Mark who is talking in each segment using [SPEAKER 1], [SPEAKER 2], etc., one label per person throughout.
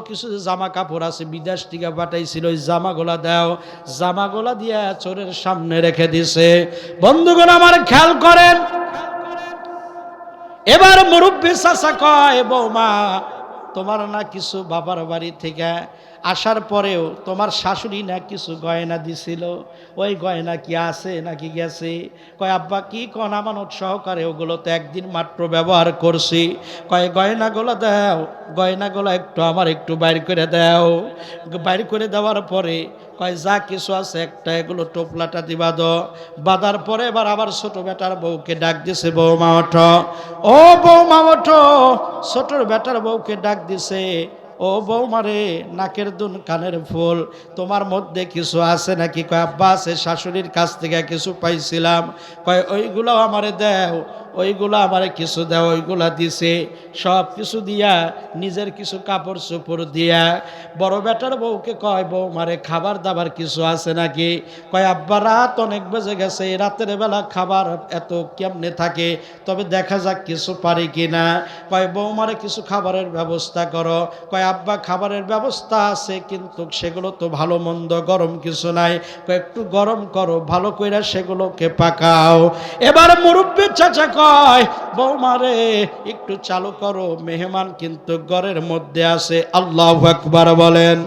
[SPEAKER 1] কিছু জামা কাপড় আছে বিদেশ থেকে পাঠাইছিল, ওই জামাগুলা দাও। জামাগুলা দিয়া চোরের সামনে রেখে দিছে। বন্ধুগণ আমার খেয়াল করেন, এবার মুরব্বী চাচা কয়, বৌমা তোমার না কিছু বাবার বাড়ি থেকে আসার পরেও তোমার শাশুড়ি না কিছু গয়না দিছিল, ওই গয়না কি আছে নাকি গেছে? কয় আব্বা কি কোন আমানত সহকারে, ওগুলো তো একদিন মাত্র ব্যবহার করছি। কয় গয়নাগুলো দাও, গয়নাগুলো একটু আমার একটু বাইর করে দাও। বাইর করে দেওয়ার পরে কয় যা কিছু আছে একটা এগুলো টোপলাটা দিবা দো। বাঁধার পরে এবার আবার ছোট বেটার বউকে ডাক দিছে, বৌমা ওঠো, ও বৌমা ওঠো। ছোটর বেটার বউকে ডাক দিছে, ও বৌমারে, নাকের দুন কানের ফুল তোমার মধ্যে কিছু আছে নাকি? কয় আব্বা আছে, শাশুড়ির কাছ থেকে কিছু পাইছিলাম। কয় ওইগুলো আমারে দাও, ওইগুলো আমারে কিছু দাও। ওইগুলা দিছে, সব কিছু দিয়া নিজের কিছু কাপড় চোপড় দিয়া বড় বেটার বউকে কয়, বৌমারে খাবার দাবার কিছু আছে নাকি? কয় আব্বা রাত অনেক বেজে গেছে, রাতের বেলা খাবার এত কেমনে থাকে, তবে দেখা যাক কিছু পারি কিনা। কয় বৌমারে কিছু খাবারের ব্যবস্থা করো। কয় আব্বা খাবারের ব্যবস্থা আছে, কিন্তু সেগুলো তো ভালো মন্দ গরম কিছু নাই। কয় একটু গরম করো, ভালো কইরা সেগুলোকে পাকাও। এবার মুরব্বী চাচা কয়, বৌমারে একটু চালু করো, মেহমান কিন্তু ঘরের মধ্যে আছে। আল্লাহু আকবার বলেন।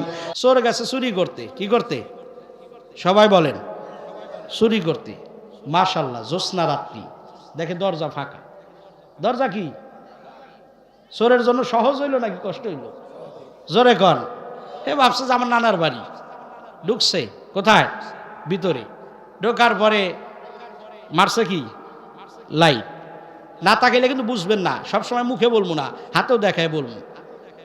[SPEAKER 1] চোর গেছে চুরি করতে, কি করতে? সবাই বলেন, চুরি করতে। মাশাআল্লাহ, জ্যোৎস্না রাত্রি, দেখে দরজা ফাঁকা। দরজা কি চোরের জন্য সহজ হইল নাকি কষ্ট হইল? জোরে কর। এ ভাবছে যে আমার নানার বাড়ি। ঢুকছে কোথায়? ভিতরে। ঢোকার পরে মারছে কি? লাইট। না তাকাইলে কিন্তু বুঝবেন না, সবসময় মুখে বলবো না, হাতেও দেখায় বলবো।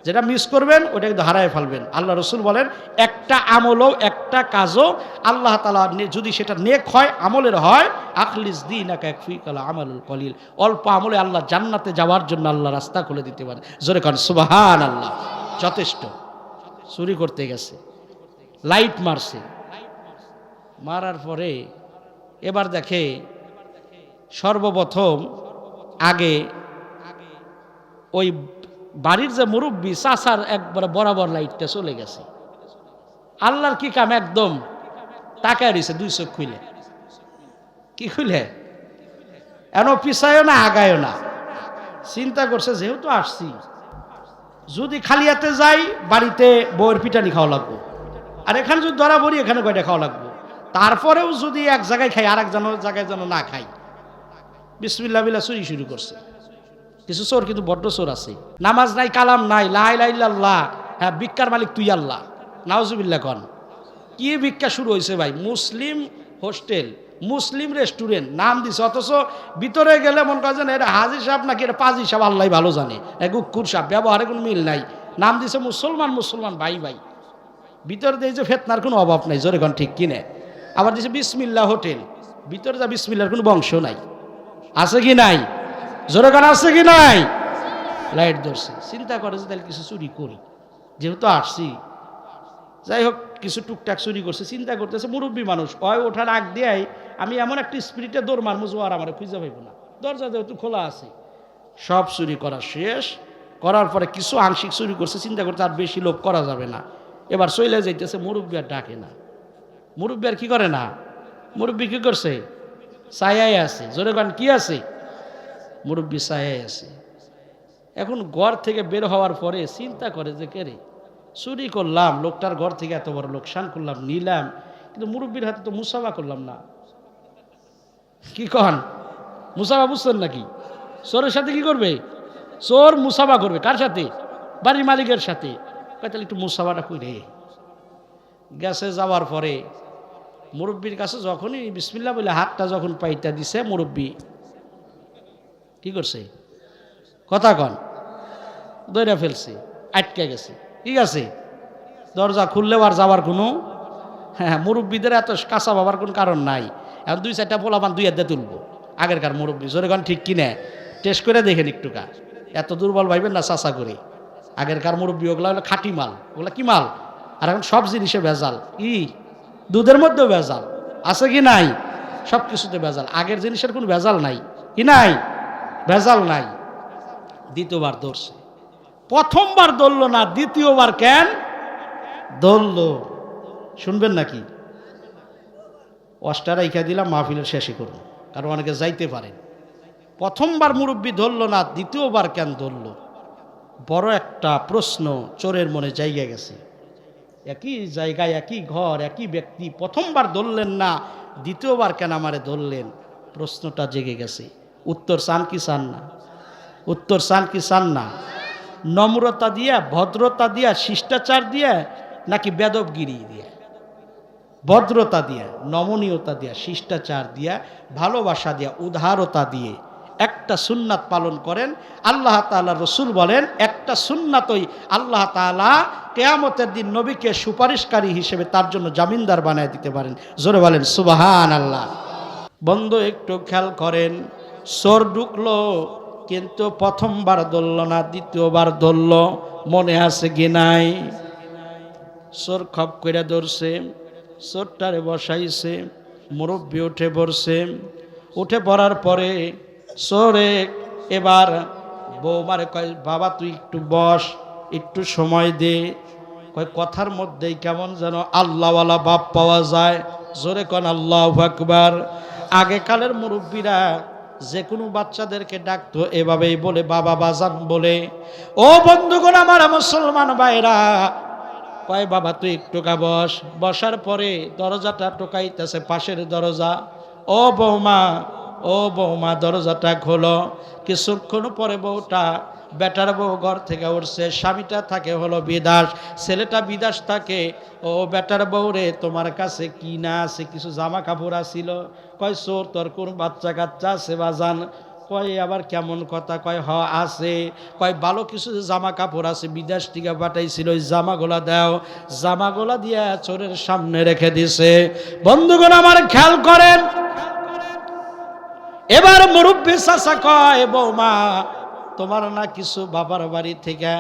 [SPEAKER 1] যেটা মিস করবেন ওটা কিন্তু হারায় ফেলবেন। আল্লাহ রসুল বলেন, একটা আমলও একটা কাজও আল্লাহ তাআলা যদি সেটা নেক হয়, আমলের হয়, আখলিস দীনাকা ইয়াকফিকাল আমালুল কলিল, অল্প আমলে আল্লাহ জান্নাতে যাওয়ার জন্য আল্লাহ রাস্তা খুলে দিতে পারে। জোরে কান সুবহানাল্লাহ। যথেষ্ট। চুরি করতে গেছে, লাইট মারছে। মারার পরে এবার দেখে সর্বপ্রথম আগে ওই বাড়ির যে মুরব্বী চাচার একবার বরাবর লাইটটা চলে গেছে। আল্লাহর কি কাম, একদম তাকায় রয়েছে দুই চোখ খুলে। কি খুলে? এন পিছায়ও না আগায়ও না। চিন্তা করছে যেহেতু আসছি, যদি খালি হাতে যাই বাড়িতে বউয়ের পিটানি খাওয়া লাগবো, আর এখানে যদি ধরা পড়ি এখানে কয়টা খাওয়া লাগবো। তারপরেও যদি এক জায়গায় খাই আর এক জায়গায় যেন না খাই। বিসমিল্লাহ বিল্লাহ চুরি শুরু করছে। কিছু চোর কিন্তু বড্ড চোর আছে, নামাজ নাই, কালাম নাই, লা ইলাহা ইল্লাল্লাহ, হ্যাঁ ভিক্ষার মালিক তুই আল্লাহ, নাউজুবিল্লাহ কন। কি ভিক্ষা শুরু হয়েছে ভাই? মুসলিম হোস্টেল, মুসলিম রেস্টুরেন্ট নাম দিছে, অথচ ভিতরে গেলে মনে করেন এটা হাজি সাহেব নাকি এটা পাজি সাহেব, আল্লাহ ভালো জানে, গুক্কুর সাহেব, ব্যবহারে কোনো মিল নাই। নাম দিছে মুসলমান, মুসলমান ভাই ভাই। ভিতরে দিয়ে যে ফেতনার কোনো অভাব নাই, জোরে কন ঠিক কিনে। আবার দিছে বিসমিল্লাহ হোটেল, ভিতরে যা বিসমিল্লার কোনো বংশ নাই। আছে কি নাই? জোরে কন আছে কি নাই? লাইট ধরছে, চিন্তা করে যে তাহলে কিছু চুরি করি, যেহেতু আসছি। যাই হোক, কিছু টুকটাক চুরি করছে। চিন্তা করতেছে মুরব্বী মানুষ, হয় ওঠার আগ দিয়ে আমি এমন একটা স্পিরিটে দৌড় মারমু যে আর আমার খুঁজে পাইব না। দরজা যেহেতু খোলা আছে, সব চুরি করা শেষ। করার পরে কিছু আংশিক চুরি করছে, চিন্তা করতে আর বেশি লোভ করা যাবে না। এবার চলে যাইতেছে, মুরব্বী আর ডাকে না। মুরব্বী আর কি করে না? মুরব্বী কি করছে? ছায়ায় আছে। জোরে গান কি আছে? মুরব্বী ছায়ায় আছে। এখন ঘর থেকে বের হওয়ার পরে চিন্তা করে যে কে রে, চুরি করলাম, লোকটার ঘর থেকে এত বড় লোকসান করলাম, নিলাম, কিন্তু মুরব্বীর হাতে তো মুসাফা করলাম না। কি কন? মুসাফা বুঝছেন নাকি? চোরের সাথে কি করবে? চোর মুসাফা করবে। কার সাথে? বাড়ির মালিকের সাথে। তাহলে একটু মুসাফাটা করে গেছে। যাওয়ার পরে মুরব্বীর কাছে যখনই বিসমিল্লাহ বলে হাতটা যখন পাইতা দিছে, মুরব্বী কি করছে? কথা কন। দৌড়া ফেলছে, আটকে গেছে। ঠিক আছে, দরজা খুললেও আর যাওয়ার কোনো, হ্যাঁ মুরব্বীদের এত কাঁচা বাবার কোনো কারণ নাই। এখন দুই চারটা পোলাপান দুই হাতে তুলবো, আগেরকার মুরব্বী। জোরে কন ঠিক কিনে। টেস্ট করে দেখেন একটুকা, এত দুর্বল ভাইবেন না চাচা করে। আগেরকার মুরব্বী ওগুলা হলো খাঁটি মাল। ওগুলা কি মাল? আর এখন সব জিনিসে ভেজাল। দুধের মধ্যেও ভেজাল আছে কি নাই? সব কিছুতে ভেজাল। আগের জিনিসের কোনো ভেজাল নাই কি নাই? ভেজাল নাই। দ্বিতীয়বার ধরছে, প্রথমবার ধরল না, দ্বিতীয়বার কেন ধরল? শুনবেন নাকি? অষ্টা রাইখা দিলাম, মাহফিলের শেষে করব, কারণ অনেকে যাইতে পারেন। প্রথমবার মুরব্বী ধরল না, দ্বিতীয়বার কেন ধরল? বড় একটা প্রশ্ন চোরের মনে জায়গা গেছে। একই জায়গায়, একই ঘর, একই ব্যক্তি, প্রথমবার ধরলেন না, দ্বিতীয়বার কেন আমারে ধরলেন? প্রশ্নটা জেগে গেছে। উত্তর চান কি চান না? উত্তর চান কি চান না? নম্রতা দিয়া, ভদ্রতা দিয়া, শিষ্টাচার দিয়া, নাকি বেদবগিরি দিয়া? ভদ্রতা দিয়া, নমনীয়তা দিয়া, শিষ্টাচার দিয়া, ভালোবাসা দিয়া, উদারতা দিয়ে একটা সুন্নাত পালন করেন। আল্লাহ তাআলা, রসুল বলেন একটা সুন্নাতই আল্লাহ তাআলা কিয়ামতের দিন নবীকে সুপারিশকারী হিসেবে তার জন্য জামিনদার বানায় দিতে পারেন। জোরে বলেন সুবহানাল্লাহ। বন্ধু একটু খেয়াল করেন, চোর ঢুকলো কিন্তু প্রথমবার ধরল না, দ্বিতীয়বার ধরল। মনে আছে কি নাই? চোর খপ করে ধরছে, চোরটারে বসাইছে, মুরব্বী উঠে পড়ছে। উঠে পড়ার পরে চোরে এবার বৌমারে কয়, বাবা তুই একটু বস, একটু সময় দে। কয় কথার মধ্যেই কেমন যেন আল্লাহওয়ালা বাপ পাওয়া যায়। জোরে কন আল্লাহু আকবার। আগেকালের মুরব্বীরা যে কোনো বাচ্চাদেরকে ডাকতো এভাবেই বলে, বাবা বাজান বলে। ও বন্ধুগণ আমার, মুসলমান ভাইরা, কয় বাবা তুই একটু বস। বসার পরে দরজাটা টোকাইতেছে, পাশের দরজা। ও বৌমা, ও বৌমা, দরজাটা খোলো। কিছুক্ষণ পরে বউটা, বেটার বউ ঘর থেকে উঠছে। স্বামীটা থাকে হলো বিদেশ, ছেলেটা বিদেশ থাকে। ও বেটার বউ রে, তোমার কাছে কি না আছে? কিছু জামা কাপড় আছিল। কয় চোর, তোর কোন বাচ্চা কাচ্চা আছে বাজান? কয় আবার কেমন কথা? কয় হ আছে। কয় ভালো কিছু জামা কাপড় আছে, বিদেশ থেকে পাঠাইছিল, ওই জামাগুলা দাও। জামাগুলা দিয়া চোরের সামনে রেখে দিছে। বন্ধুগণ আমার খেয়াল করেন, এবার মুরব্বী চাচা কয়, বৌমা তোমার না কিছু বাবার বাড়ি থেকে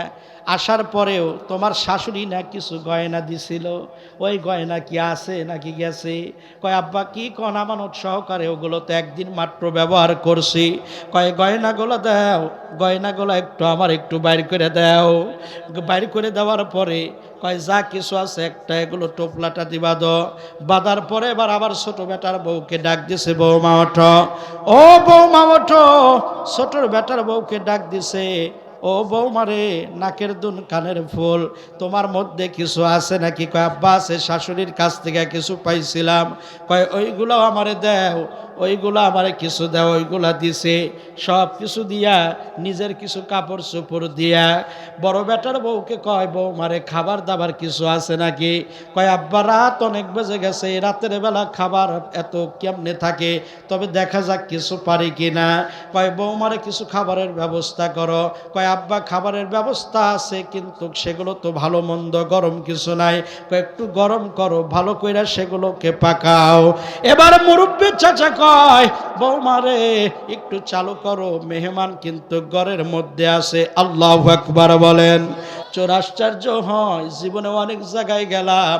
[SPEAKER 1] আসার পরেও তোমার শাশুড়ি না কিছু গয়না দিছিল, ওই গয়না কি আছে নাকি গেছে? কয় আব্বা কি কন আমানত সহকারে, ওগুলো তো একদিন মাত্র ব্যবহার করছি। কয় গয়নাগুলো দাও, গয়নাগুলো একটু আমার একটু বাইর করে দাও। বাইর করে দেওয়ার পরে কয় যা কিছু আছে একটা এগুলো টোপলাটা দিবা দো। বাঁধার পরে এবার আবার ছোট বেটার বউকে ডাক দিছে, বৌমা ওঠো, ও বৌমা ওঠো। ছোটর বেটার বউকে ডাক দিছে, ও বৌমারে, নাকের দুন কানের ফুল, তোমার মধ্যে কিছু আছে নাকি? কয় আব্বা আছে, শাশুড়ির কাছ থেকে কিছু পাইছিলাম। কয় ওইগুলো আমারে দাও, ওইগুলো আমারে কিছু দাও। ওইগুলা দিছে, সব কিছু দিয়া, নিজের কিছু কাপড় চোপড় দিয়া। বড় বেটার বউকে কয়, বৌমারে খাবার দাবার কিছু আছে নাকি? কয় আব্বা রাত অনেক বেজে গেছে, রাতের বেলা খাবার এত কেমনে থাকে, তবে দেখা যাক কিছু পারি কিনা। কয় বৌমারে কিছু খাবারের ব্যবস্থা করো। কয় আব্বা খাবারের ব্যবস্থা আছে, কিন্তু সেগুলো তো ভালো মন্দ, গরম কিছু নাই। কয় একটু গরম করো, ভালো কইরা সেগুলোকে পাকাও। এবার মুরব্বী চাচা কয়, বৌমারে একটু চালু করো, মেহমান কিন্তু ঘরের মধ্যে আছে। আল্লাহু আকবার বলেন। চোর আশ্চর্য হয়, জীবনে অনেক জায়গায় গেলাম,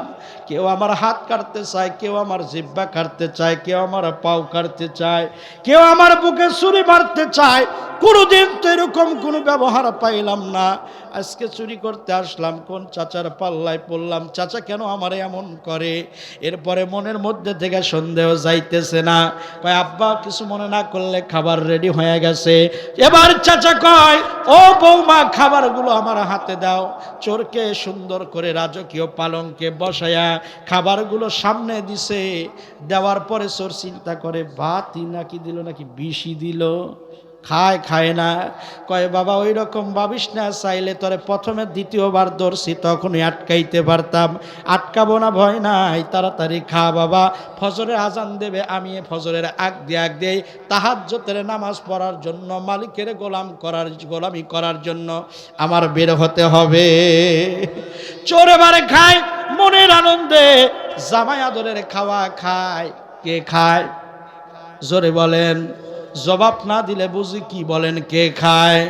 [SPEAKER 1] কেউ আমার হাত কাটতে চায়, কেউ আমার জিহ্বা কাটতে চায়, কেউ আমার পাও কাটতে চায়, কেউ আমার বুকে ছুরি মারতে চায়। কোনোদিন তো এরকম কোনো ব্যবহার পাইলাম না। আজকে চুরি করতে আসলাম, কোন চাচার পাল্লায় পড়লাম, চাচা কেন আমার এমন করে? এরপরে মনের মধ্যে থেকে সন্দেহ যাইতেছে না। কয় আব্বা কিছু মনে না করলে খাবার রেডি হয়ে গেছে। এবার চাচা কয়, ও বৌমা খাবারগুলো আমার হাতে দাও। চোরকে সুন্দর করে রাজকীয় পালঙ্কে বসায়া খাবারগুলো সামনে দিছে। দেওয়ার পরে চোর চিন্তা করে, ভাতই নাকি দিল নাকি বিষই দিল, খায় না। কয় বাবা ওই রকম ভাবিস না, চাইলে তোরে প্রথমে দ্বিতীয়বার ধরছি তখনই আটকাইতে পারতাম, আটকাবো না, ভয় নাই, তাড়াতাড়ি খা বাবা। ফজরের আজান দেবে, আমি ফজরের আগ দিয়ে তাহাজ্জুদের নামাজ পড়ার জন্য, মালিকের গোলামি করার জন্য আমার বের হতে হবে। চোর এবারে খায় মনের আনন্দে, জামাই আদরের খাওয়া খায়। কে খায়? জোরে বলেন, জবাব না দিলে বুঝি কি বলেন কে খায়?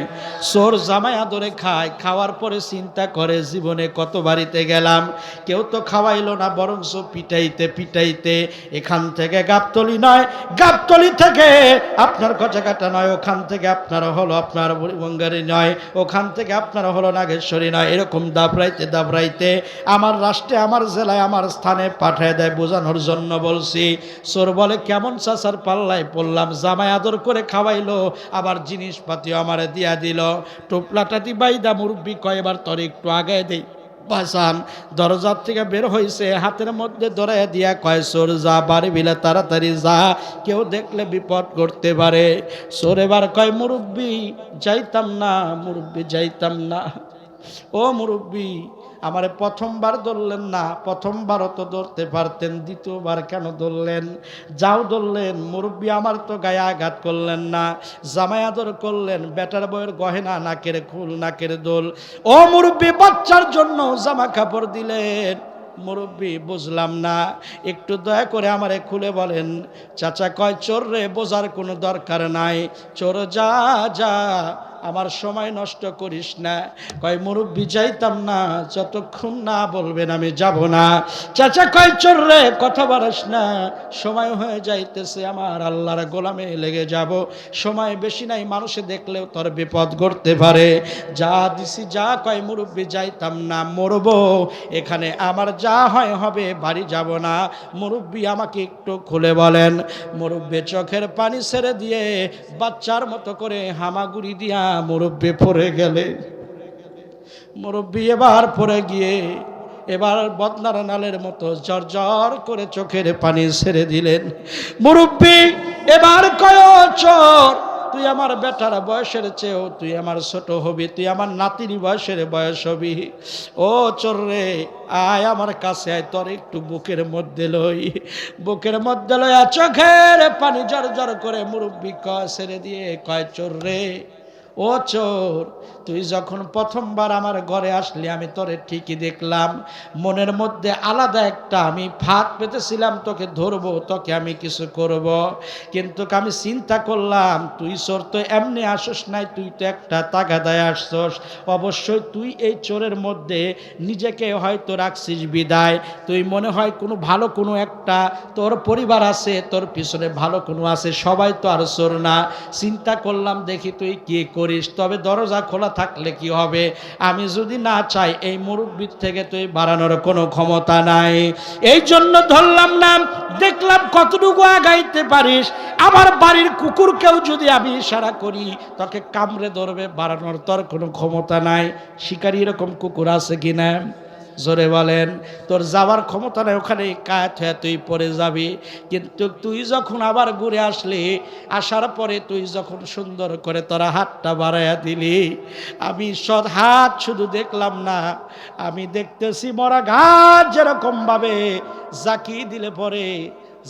[SPEAKER 1] চোর জামাই আদরে খায়, খাওয়ার পরে চিন্তা করে জীবনে কত বাড়িতে গেলাম, কেউ তো খাওয়াইলো না, বরঞ্চ পিটাইতে পিটাইতে এখান থেকে গাবতলি নয়, গাবতলি থেকে আপনার কচাকাটা নয়, ওখান থেকে আপনার হলো আপনার বুড়িবঙ্গারি নয়, ওখান থেকে আপনার হলো নাগেশ্বরী নয়, এরকম দাবড়াইতে দাবড়াইতে আমার রাষ্ট্রে, আমার জেলায়, আমার স্থানে পাঠিয়ে দেয়। বোঝানোর জন্য বলছি। চোর বলে কেমন চাচার পাল্লায় পড়লাম, জামাই আদর করে খাওয়াইলো, আবার জিনিসপাতিও আমারে দিয়া দিল। টোপলাটাতি বাইদা মুরব্বি কয় এবার তোর একটু আগে দেই বাসান। দরজার থেকে বের হয়েছে, হাতের মধ্যে ধরাইয়া দিয়া কয় চোর যা, বাড়ি বিলে তাড়াতাড়ি যা, কেউ দেখলে বিপদ করতে পারে। চোর এবার কয় মুরব্বি যাইতাম না, মুরব্বি যাইতাম না। ও মুরব্বি, আমারে প্রথমবার ধরলেন না, প্রথমবারও তো ধরতে পারতেন, দ্বিতীয়বার কেন ধরলেন? যাও ধরলেন, মুরব্বি আমার তো গায়ে আঘাত করলেন না, জামাই আদর করলেন, বেটার বউয়ের গহেনা, নাকের খুল, নাকের দোল। ও মুরব্বি, বাচ্চার জন্য জামা কাপড় দিলেন। মুরব্বি বুঝলাম না, একটু দয়া করে আমারে খুলে বলেন। চাচা কয় চোর রে, বোঝার কোনো দরকার নাই, চোর যা যা, আমার সময় নষ্ট করিস না। কয় মুরব্বি যাইতাম না, যতক্ষণ না বলবেন আমি যাব না। চাচা কয় চোর রে, কথা বাড়াস না, সময় হয়ে যাইতেছে, আমার আল্লাহর গোলামে লেগে যাব, সময় বেশি নাই, মানুষে দেখলেও তোর বিপদ ঘটতে পারে, যা দিছি যা। কয় মুরব্বি যাইতাম না, মরবো এখানে, আমার যা হয় হবে, বাড়ি যাব না। মুরব্বি আমাকে একটু খুলে বলেন। মুরব্বি চোখের পানি ছেড়ে দিয়ে বাচ্চার মতো করে হামাগুড়ি দিয়া মুরব্বি পড়ে গেলে। মুরব্বি এবার পড়ে গিয়ে এবার বদনার নালের মতো জর্জর করে চোখের পানি ছেড়ে দিলেন। মুরব্বি এবার কয় চোর, তুই আমার বেটার বয়সের চেয়েও তুই আমার ছোট হবি, তুই আমার নাতির বয়সের বয়স হবি। ও চোর রে, আয় আমার কাছে আয়, তোর একটু বুকের মধ্যে লই। বুকের মধ্যে লইয়া চোখের পানি জর্জর করে মুরব্বি কয় ছেড়ে দিয়ে কয় চোর রে, ও চোর, তুই যখন প্রথমবার আমার ঘরে আসলি আমি তোরে ঠিকই দেখলাম, মনের মধ্যে আলাদা একটা আমি ফাঁদ পেতেছিলাম, তোকে ধরবো, তোকে আমি কিছু করব, কিন্তু আমি চিন্তা করলাম তুই চোর তো এমনি আসস নাই, তুই তো একটা তাগাদায় আসছস, অবশ্যই তুই এই চোরের মধ্যে নিজেকে হয়তো রাখছিস বিদায়, তুই মনে হয় কোনো ভালো কোনো একটা তোর পরিবার আছে, তোর পিছনে ভালো কোনো আছে, সবাই তো আর চোর না। চিন্তা করলাম দেখি তুই কি করিস, তবে দরজা খোলা থাকলে কি হবে, আমি যদি না চাই এই মুরব্বির থেকে তুই বাড়ানোর কোনো ক্ষমতা নাই, এই জন্য ধরলাম না, দেখলাম কতটুকু আগাইতে পারিস, আমার বাড়ির কুকুরকেও যদি আমি ইশারা করি তোকে কামড়ে ধরবে, বাড়ানোর তোর কোনো ক্ষমতা নাই। শিকারী এরকম কুকুর আছে কিনা? জোরে বলেন। তোর যাওয়ার ক্ষমতা নেই, ওখানে কাত হয়ে তুই পড়ে যাবি। কিন্তু তুই যখন আবার ঘুরে আসলি, আসার পরে তুই যখন সুন্দর করে তোরা হাতটা বাড়াইয়া দিলি, আমি সৎ হাত শুধু দেখলাম না, আমি দেখতেছি মরা ঘাট যেরকম ভাবে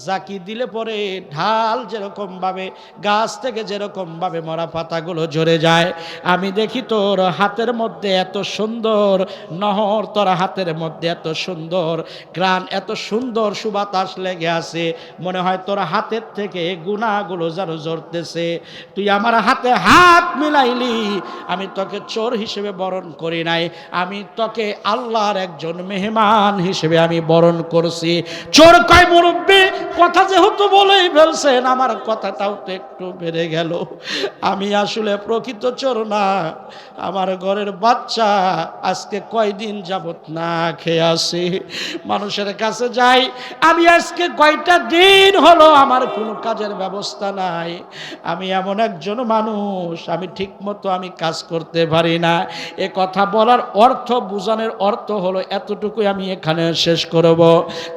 [SPEAKER 1] জাকি দিলে পরে ঢাল যেরকম ভাবে গাছ থেকে যেরকম ভাবে মরা পাতাগুলো ঝরে যায়, আমি দেখি তোর হাতের মধ্যে এত সুন্দর নহর, তোর হাতের মধ্যে এত সুন্দর গ্রান, এত সুন্দর সুবাতাস লেগে আছে, মনে হয় তোর হাতের থেকে গুনাহগুলো যেন ঝরতেছে। তুই আমার হাতে হাত মিলাইলি, আমি তোকে চোর হিসেবে বরণ করি নাই, আমি তোকে আল্লাহর একজন মেহমান হিসেবে আমি বরণ করছি। চোর কয় মুরব্বি, কথা যেহেতু বলেই ফেলছেন, আমার কথাটাও তো একটু বেড়ে গেল, আমি আসলে প্রকৃত চোর না, আমার ঘরের বাচ্চা আজকে কয়দিন যাবত না খেয়ে আসে, মানুষের কাছে যাই, আমি আজকে কয়টা দিন হলো আমার কোনো কাজের ব্যবস্থা নাই, আমি এমন একজন মানুষ, আমি ঠিক মতো আমি কাজ করতে পারি না। এ কথা বলার অর্থ, বুঝানোর অর্থ হলো এতটুকুই আমি এখানে শেষ করব।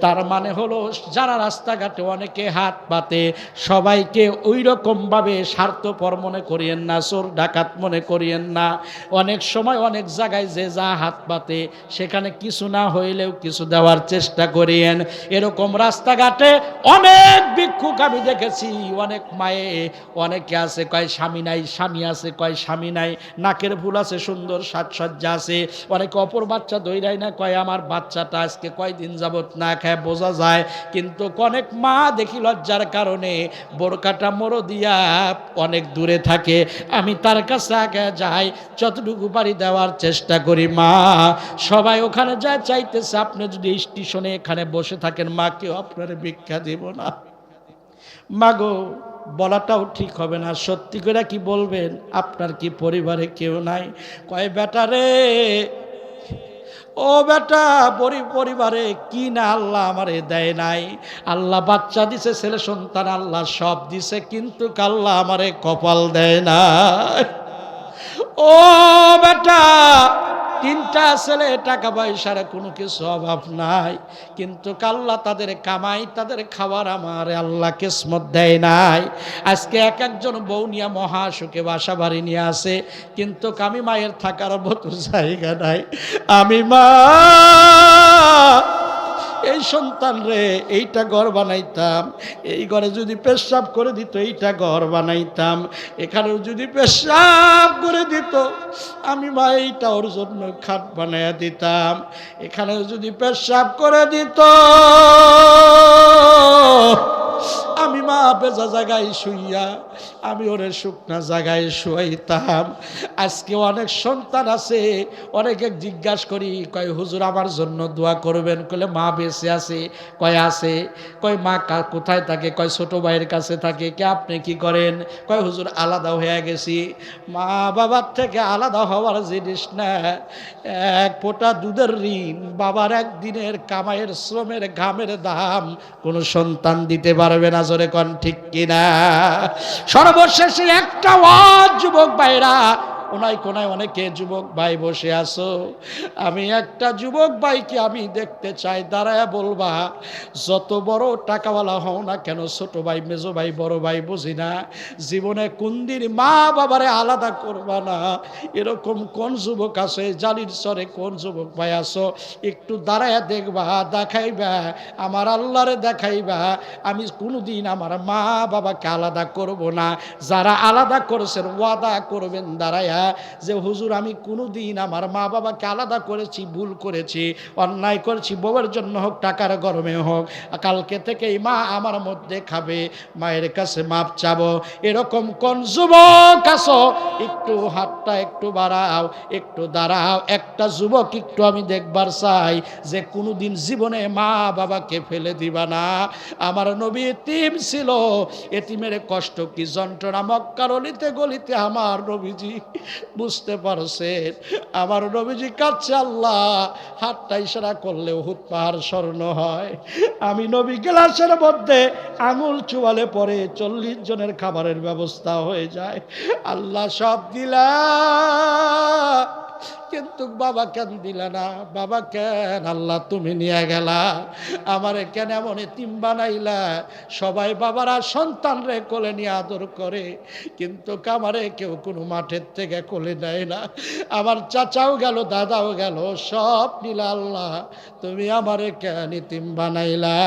[SPEAKER 1] তার মানে হলো যারা রাস্তাঘাটে অনেকে হাত পাতে, সবাইকে ওই রকমভাবে স্বার্থপর মনে করিয়েন না, চোর ডাকাত মনে করিয়েন না। অনেক সময় অনেক জায়গায় যে যা হাত পাতে সেখানে কিছু না হইলেও কিছু দেওয়ার চেষ্টা করিয়েন। এরকম রাস্তাঘাটে অনেক ভিক্ষুক আমি দেখেছি, অনেক মায়ে, অনেকে আছে কয় স্বামী নাই, স্বামী আছে কয় স্বামী নাই, নাকের ফুল আছে, সুন্দর সাজসজ্জা আছে, অনেকে অপর বাচ্চা দইরাই না, কয় আমার বাচ্চাটা আজকে কয়দিন যাবত না খায়, বোঝা যায়। কিন্তু অনেক মা দেখি লজ্জার কারণে বোরকাটা মোড়ো দিয়া অনেক দূরে থাকে, আমি তার কাছে আগে যাই, যতটুকু পারি দেওয়ার চেষ্টা করি। মা সবাই ওখানে যায় চাইতেছে, আপনি যদি স্টেশনে এখানে বসে থাকেন মা কেউ আপনার ভিক্ষা দিব না। মাগো বলাটাও ঠিক হবে না, সত্যি করে কি বলবেন? আপনার কি পরিবারে কেউ নাই? কয় বেটা রে, ও বেটা, পরিবারে কি না আল্লাহ আমারে দেয় নাই? আল্লাহ বাচ্চা দিছে, ছেলে সন্তান আল্লাহ সব দিছে, কিন্তু আল্লাহ আমারে কপাল দেয় না। ও বেটা, তিনটা ছেলে, টাকা পয়সার কোনো কিছু অভাব নাই, কিন্তু আল্লাহ তাদের কামাই তাদের খাবার আমার আল্লাহ কিসমত দেয় নাই। আজকে এক একজন বউ নিয়ে মহা সুখে বাসা বাড়ি নিয়ে আসে, কিন্তু আমি মায়ের থাকার মতো জায়গা নাই। আমি মা এই সন্তান রে এইটা ঘর বানাইতাম, এই ঘরে যদি পেশাব করে দিত এইটা ঘর বানাইতাম, এখানেও যদি পেশাব করে দিত আমি মা এইটা ওর জন্য খাট বানাইয়া দিতাম, এখানেও যদি পেশাব করে দিত আমি মা বেজা জায়গায় শুইয়া আমি ওরে শুকনা জায়গায় শুয়াইতাম। আজকে অনেক সন্তান আছে, অনেকে জিজ্ঞাসা করি, কয় হুজুর আমার জন্য দোয়া করবেন, কইলে মা বেঁচে আছে? কয় আছে। কয় মা কোথায় থাকে? কয় ছোট ভাইয়ের কাছে থাকে। কে আপনি কি করেন? কয় হুজুর আলাদা হয়ে গেছি। মা বাবার থেকে আলাদা হওয়ার জিনিস না, এক ফোঁটা দুধের ঋণ, বাবার একদিনের কামাইয়ের শ্রমের ঘামের দাম কোন সন্তান দিতে পারবে না। জোরে কোন ঠিক কিনা? সর্বশেষে একটা ওয়াজ যুবক ভাইরা, ওনাই কোনায় অনেকে যুবক ভাই বসে আছো, আমি একটা যুবক ভাইকে আমি দেখতে চাই, দাঁড়ায় বলবা, যত বড় টাকাওয়ালা হও না কেন, ছোট ভাই মেজো ভাই বড় ভাই বুঝি না, জীবনে কোনদিন মা বাবারে আলাদা করবা না, এরকম কোন যুবক আছে? জালির চরে কোন যুবক ভাই আছো? একটু দাঁড়ায় দেখবা, দেখাইবা, আমার আল্লাহরে দেখাইবা, আমি কোনোদিন আমার মা বাবাকে আলাদা করব না। যারা আলাদা করেছেন ওয়াদা করবেন দাঁড়ায়া যে হুজুর আমি কোনোদিন আমার মা বাবাকে আলাদা করেছি, ভুল করেছি, অন্যায় করেছি, বউয়ের জন্য হোক টাকার গরমে হোক, কালকে থেকেই মা আমার মধ্যে খাবে, মায়ের কাছে মাপ চাবো। এরকম কোন যুবক আছো? একটু হাতটা একটু বাড়াও, একটু দাঁড়াও। একটা যুবক একটু আমি দেখবার চাই যে কোনোদিন জীবনে মা বাবাকে ফেলে দিবা না। আমার নবী এতিম ছিল, এতিমের কষ্ট কি যন্ত্রণা মক্কার অলিতে গলিতে আমার নবীজি বুঝতে পারছেন। আমার নবীজি কাছে আল্লাহ হাতটা ইশারা করলে উহুদ পাহাড় স্বর্ণ হয়। আমি নবী গ্লাসের মধ্যে আঙুল চুয়ালে পরে 40 জনের খাবারের ব্যবস্থা হয়ে যায়। আল্লাহ সব দিলা, কিন্তু বাবা কেন দিলা না? বাবা কেন আল্লাহ তুমি নিয়ে গেলা? আমারে কেন এমন এতিম বানাইলা? সবাই বাবারা সন্তান রে কোলে নিয়ে আদর করে, কিন্তু আমারে কেউ কোনো মাঠের থেকে কোলে নেয় না। আমার চাচাও গেল, দাদাও গেল, সব নিলা আল্লাহ, তুমি আমারে কেন এতিম বানাইলা?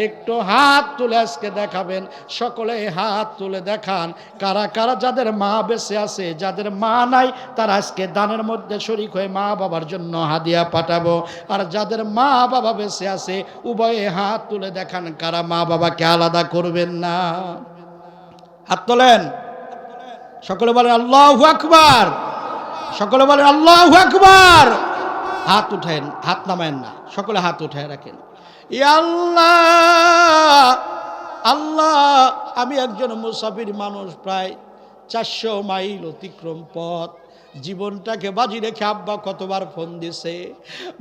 [SPEAKER 1] একটু হাত তুলে আজকে দেখাবেন, সকলে হাত তুলে দেখান কারা কারা যাদের মা বেঁচে আছে, যাদের মা নাই তারা আজকে দানের মধ্যে শরীক হয়ে মা বাবার জন্য হাদিয়া পাঠাবো। আর যাদের মা বাবা বেঁচে আছে উভয়ে হাত তুলে দেখান কারা মা বাবাকে আলাদা করবেন না। হাত তোলেন, সকলে বলেন আল্লাহু আকবার, সকলে বলেন আল্লাহু আকবার। হাত উঠেন, হাত নামায়েন না, সকলে হাত উঠায় রাখেন। ইয়া আল্লাহ, আল্লাহ, আমি একজন মুসাফির মানুষ, প্রায় 400 মাইল অতিক্রম পথ, জীবনটাকে বাজি রেখে আব্বা কতবার ফোন দিছে,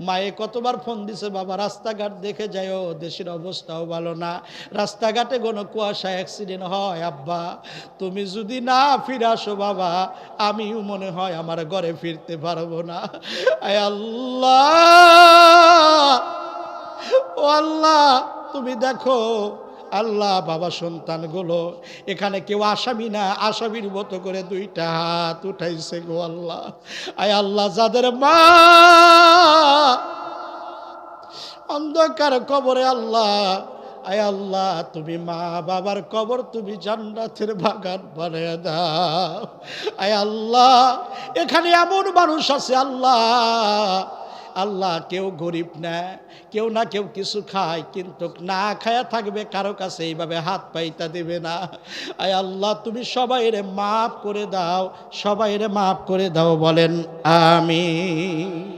[SPEAKER 1] মায়ে কতবার ফোন দিছে, বাবা রাস্তাঘাট দেখে যাও, দেশের অবস্থাও ভালো না, রাস্তাঘাটে কোনো কুয়াশা অ্যাক্সিডেন্ট হয়, আব্বা তুমি যদি না ফিরে আসো বাবা আমিও মনে হয় আমার ঘরে ফিরতে পারবো না। আয় আল্লাহ, ও আল্লাহ তুমি দেখো। আল্লাহ বাবা সন্তানগুলো এখানে কেউ আসামি না, আসামির মতো করে 2টা হাত উঠাইছে গো আল্লাহ। আয় আল্লাহ, যাদের মা অন্ধকার কবরে আল্লাহ, আয় আল্লাহ তুমি মা বাবার কবর তুমি জান্নাতের বাগান বানিয়ে দাও। আয় আল্লাহ, এখানে এমন মানুষ আছে আল্লাহ আল্লাহ কেউ গরিব না, কেউ না কেউ কিছু খায়, কিন্তু না খায়া থাকবে, কারো কাছে এইভাবে হাত পাইতা দেবে না। আয় আল্লাহ তুমি সবাইরে মাফ করে দাও, সবাইরে মাফ করে দাও, বলেন আমিন।